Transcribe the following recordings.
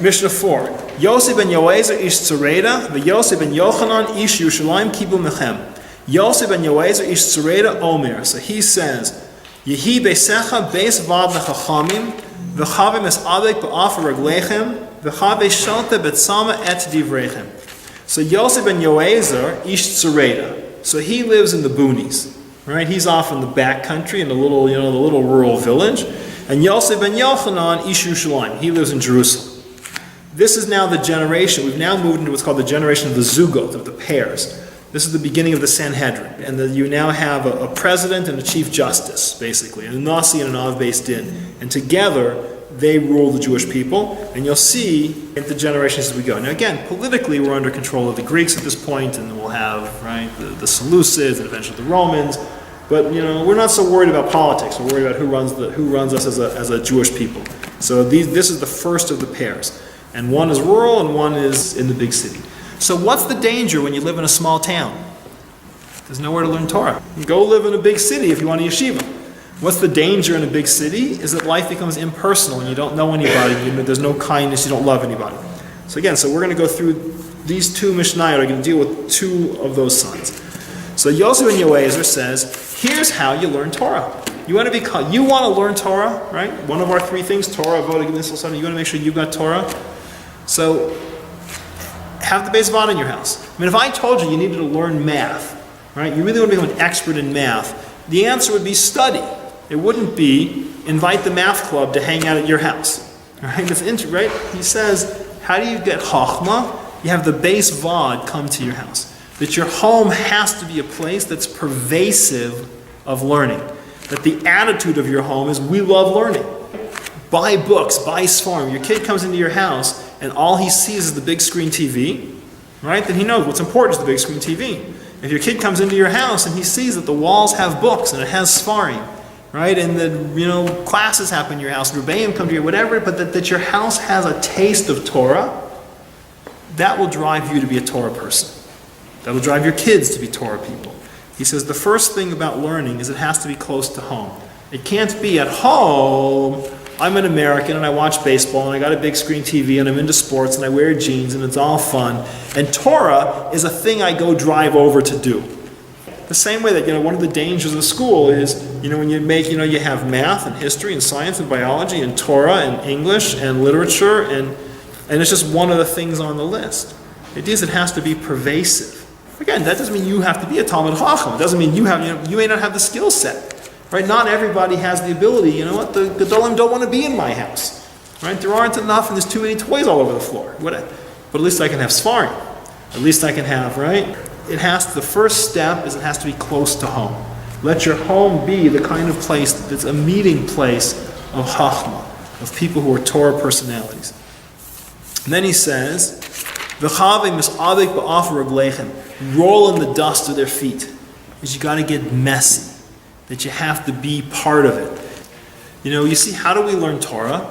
Mishnah 4. Yossi ben Yoezer ish Tzureda, v'Yossi ben Yochanan ish Yerushalayim kibu mechem. Yossi ben Yoezer ish Tzureda Omer. So he says, Yehi beisecha beis vad lechachamim, v'chavim es adek ba'afar raglechem, v'chave shalta betzama et divrechem. So Yossi ben Yoezer ish Tzureda. So he lives in the boonies, right? He's off in the back country in the little, the little rural village. And Yossi ben Yochanan ish Yerushalayim. He lives in Jerusalem. This is now the generation. We've now moved into what's called the generation of the Zugot, of the pairs. This is the beginning of the Sanhedrin. And you now have a president and a chief justice, basically, and a Nasi and an Av Beis Din. And together, they rule the Jewish people. And you'll see in the generations as we go. Now again, politically, we're under control of the Greeks at this point, and we'll have, right, the Seleucids and eventually the Romans. But, we're not so worried about politics. We're worried about who runs us as a Jewish people. So this is the first of the pairs. And one is rural and one is in the big city. So what's the danger when you live in a small town? There's nowhere to learn Torah. You go live in a big city if you want a yeshiva. What's the danger in a big city? Is that life becomes impersonal and you don't know anybody, there's no kindness, you don't love anybody. So we're going to go through these two Mishnayot are going to deal with two of those sons. So Yosef ben Yoezer says, here's how you learn Torah. You want to learn Torah, right? One of our three things, Torah, Avodah, Gemisul, you want to make sure you've got Torah. So, have the Beis Vad in your house. If I told you needed to learn math, right? You really want to become an expert in math, the answer would be study. It wouldn't be invite the math club to hang out at your house. Right? Right? He says, how do you get Chachma? You have the Beis Vad come to your house. That your home has to be a place that's pervasive of learning. That the attitude of your home is, we love learning. Buy books, buy Sfarim. Your kid comes into your house and all he sees is the big screen TV, right? Then he knows what's important is the big screen TV. If your kid comes into your house and he sees that the walls have books and it has Sfarim, right? And the classes happen in your house, Rebbeim come to you, whatever, but that your house has a taste of Torah, that will drive you to be a Torah person. That will drive your kids to be Torah people. He says the first thing about learning is it has to be close to home. It can't be at home, I'm an American and I watch baseball and I got a big screen TV and I'm into sports and I wear jeans and it's all fun. And Torah is a thing I go drive over to do. The same way that, one of the dangers of school is, when you make, you have math and history and science and biology and Torah and English and literature and it's just one of the things on the list. It has to be pervasive. Again, that doesn't mean you have to be a Talmid Chacham. It doesn't mean you may not have the skill set. Right? Not everybody has the ability. You know what? The Gedolim don't want to be in my house. Right? There aren't enough and there's too many toys all over the floor. But at least I can have Sfarim. At least I can have, right? The first step is it has to be close to home. Let your home be the kind of place that's a meeting place of Chachma, of people who are Torah personalities. And then he says, V'chavim mis'adek ba'afar raglechem. Roll in the dust of their feet. Because you got to get messy. That you have to be part of it. You see, how do we learn Torah?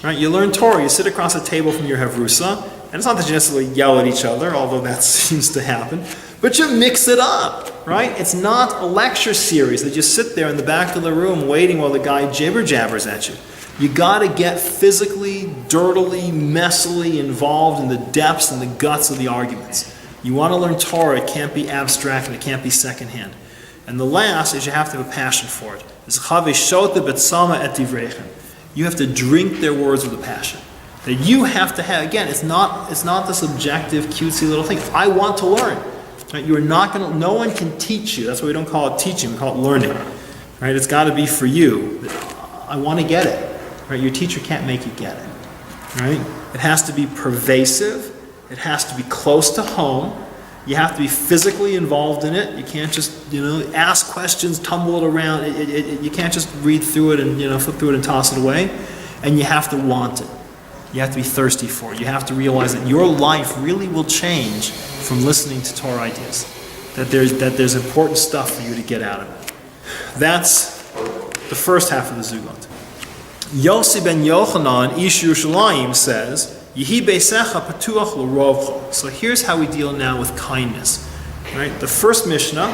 Right? You learn Torah, you sit across a table from your Havrusa, and it's not that you necessarily yell at each other, although that seems to happen, but you mix it up, right? It's not a lecture series that you sit there in the back of the room waiting while the guy jibber-jabbers at you. You got to get physically, dirtily, messily involved in the depths and the guts of the arguments. You want to learn Torah, it can't be abstract and it can't be secondhand. And the last is you have to have a passion for it. You have to drink their words with a passion. That you have to have, again, it's not this objective, cutesy little thing. I want to learn. Right? No one can teach you. That's why we don't call it teaching, we call it learning. Right? It's got to be for you. I want to get it. Right? Your teacher can't make you get it. Right? It has to be pervasive. It has to be close to home. You have to be physically involved in it. You can't just, ask questions, tumble it around. You can't just read through it and, flip through it and toss it away. And you have to want it. You have to be thirsty for it. You have to realize that your life really will change from listening to Torah ideas. That there's important stuff for you to get out of it. That's the first half of the Zugot. Yossi ben Yochanan, Ish Yerushalayim, says, Yehi beisecha patuach l'rovcha. So here's how we deal now with kindness. Right? The first Mishnah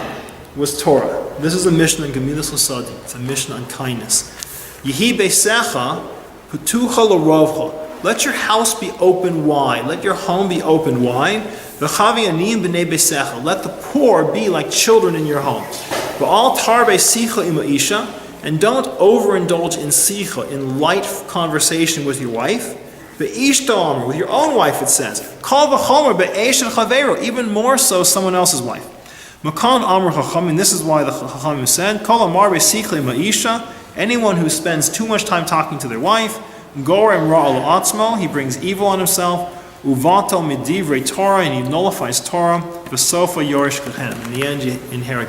was Torah. This is a Mishnah in Gemilas L'Sodi. It's a Mishnah on kindness. Yehi beisecha patucha l'rovcha. let your house be open wide. Let your home be open wide. V'chavi aniyim b'nei beisecha. Let the poor be like children in your home. V'al tarbe sicha ima isha. And don't overindulge in sicha, in light conversation with your wife. V'ishta amar, with your own wife, it says. Kal v'chomer be'eshen chaveiro, even more so someone else's wife. Makan amar chachamim, this is why the chachamim said, Kol amar be'sicha ima isha. Anyone who spends too much time talking to their wife, gorem ra'al atzmo, he brings evil on himself, uvatal midivrei Torah, and he nullifies Torah, v'sofa yorish kehen. In the end, you inherit